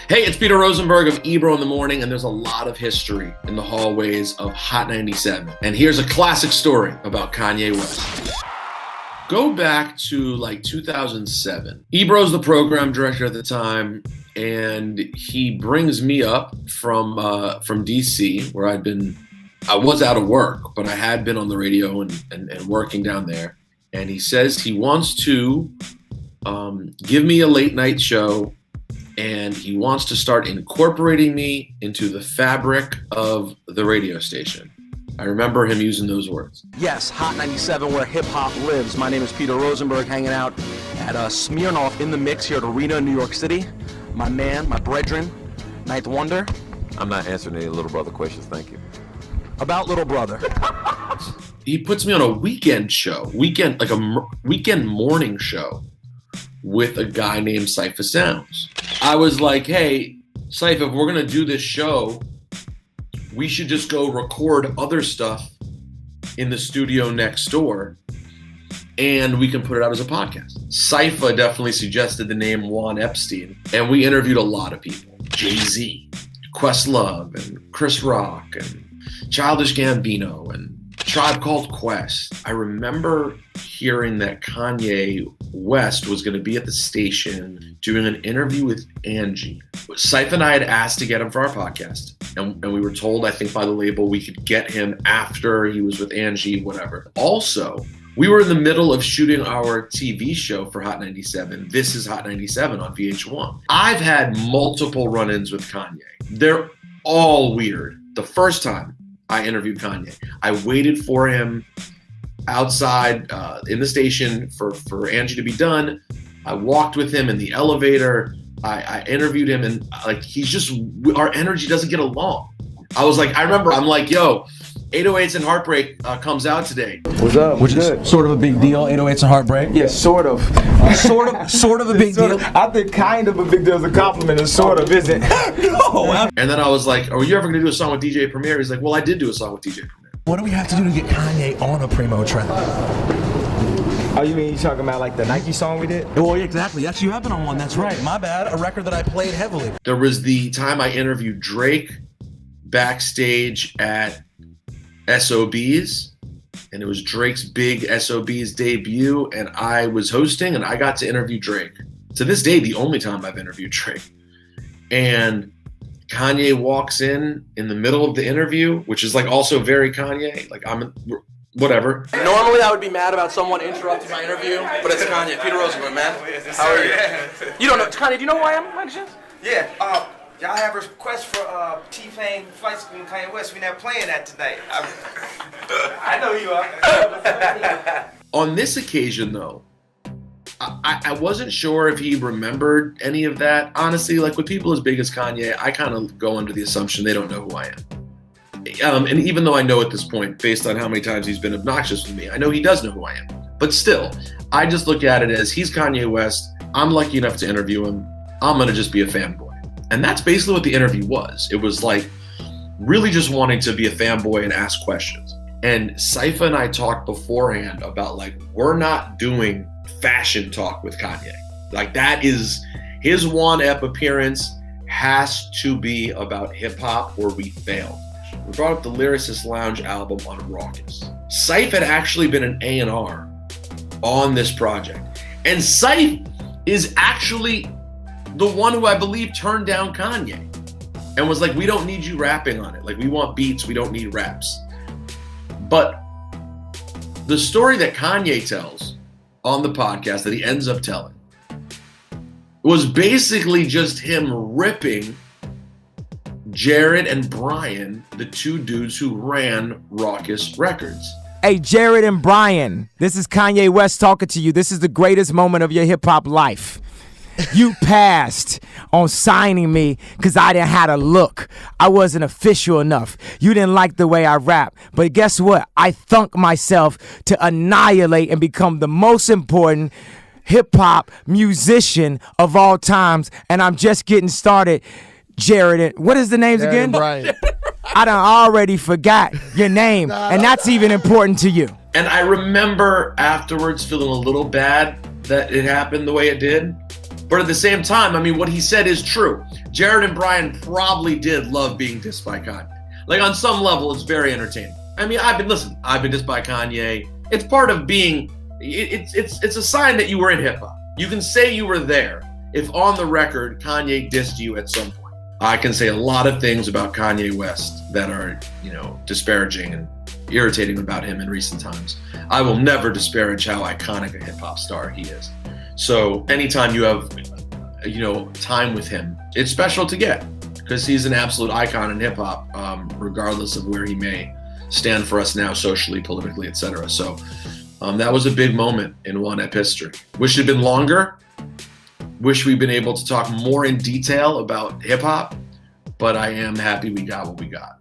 Hey, it's Peter Rosenberg of Ebro in the Morning, and there's a lot of history in the hallways of Hot 97. And here's a classic story about Kanye West. Go back to like 2007. Ebro's the program director at the time, and he brings me up from DC, where I was out of work, but I had been on the radio and working down there. And he says he wants to give me a late night show, and he wants to start incorporating me into the fabric of the radio station. I remember him using those words. Yes, Hot 97, where hip-hop lives. My name is Peter Rosenberg, hanging out at Smirnoff in the Mix here at Arena, New York City. My man, my brethren, Ninth Wonder. I'm not answering any Little Brother questions, thank you. About Little Brother. He puts me on a weekend morning show with a guy named Cypher Sounds. I was like, hey, Cypher, if we're going to do this show, we should just go record other stuff in the studio next door, and we can put it out as a podcast. Cypher definitely suggested the name Juan Epstein, and we interviewed a lot of people. Jay-Z, Questlove, and Chris Rock, and Childish Gambino, and Tribe Called Quest. I remember hearing that Kanye West was going to be at the station doing an interview with Angie. Cypher and I had asked to get him for our podcast, and we were told, I think by the label, we could get him after he was with Angie, whatever. Also, we were in the middle of shooting our TV show for Hot 97. This is Hot 97 on VH1. I've had multiple run-ins with Kanye. They're all weird. The first time I interviewed Kanye, I waited for him outside in the station for Angie to be done. I walked with him in the elevator. I interviewed him, and like, our energy doesn't get along. I'm like, yo, 808s and Heartbreak comes out today. What's up? Which is sort of a big deal, 808s and Heartbreak? Yeah, sort of. Sort of a big deal? I think kind of a big deal is a compliment, and sort of isn't. No. And then I was like, are you ever going to do a song with DJ Premier? He's like, well, I did do a song with DJ Premier. What do we have to do to get Kanye on a Primo track? Oh, you mean you talking about like the Nike song we did? Well, exactly. Yes, you have been on one. That's right. My bad. A record that I played heavily. There was the time I interviewed Drake backstage at SOBs, and it was Drake's big SOBs debut, and I was hosting, and I got to interview Drake. To this day, the only time I've interviewed Drake. And Kanye walks in the middle of the interview, which is like also very Kanye. Like, whatever. Normally, I would be mad about someone interrupting my interview, but it's Kanye. Peter Rosenberg, man. How are you? You don't know Kanye? Do you know who I am, by any chance? Yeah. Y'all have a request for T-Pain Flight School and Kanye West. We're not playing that tonight. I know you are. On this occasion, though, I wasn't sure if he remembered any of that. Honestly, like with people as big as Kanye, I kind of go under the assumption they don't know who I am. And even though I know at this point, based on how many times he's been obnoxious with me, I know he does know who I am. But still, I just look at it as he's Kanye West. I'm lucky enough to interview him. I'm going to just be a fanboy. And that's basically what the interview was. It was like really just wanting to be a fanboy and ask questions. And Cypher and I talked beforehand about like, we're not doing fashion talk with Kanye. Like, that is his one ep appearance has to be about hip hop or we failed. We brought up the Lyricist Lounge album on Raucous. Cypher had actually been an A&R on this project. And Cypher is actually the one who I believe turned down Kanye and was like, we don't need you rapping on it. Like, we want beats, we don't need raps. But the story that Kanye tells on the podcast that he ends up telling was basically just him ripping Jared and Brian, the two dudes who ran Raucous Records. Hey, Jared and Brian, this is Kanye West talking to you. This is the greatest moment of your hip-hop life. You passed on signing me because I didn't have a look. I wasn't official enough. You didn't like the way I rap. But guess what? I thunk myself to annihilate and become the most important hip-hop musician of all times. And I'm just getting started. Jared, what is the names Jared again? Brian. I done already forgot your name. And that's even important to you. And I remember afterwards feeling a little bad that it happened the way it did. But at the same time, I mean, what he said is true. Jared and Brian probably did love being dissed by Kanye. Like, on some level, it's very entertaining. I mean, I've been dissed by Kanye. It's part of being, it's a sign that you were in hip hop. You can say you were there if on the record Kanye dissed you at some point. I can say a lot of things about Kanye West that are, disparaging and irritating about him in recent times. I will never disparage how iconic a hip hop star he is. So anytime you have, time with him, it's special to get, because he's an absolute icon in hip hop, regardless of where he may stand for us now, socially, politically, etc. So that was a big moment in One Ep history. Wish it had been longer. Wish we'd been able to talk more in detail about hip hop, but I am happy we got what we got.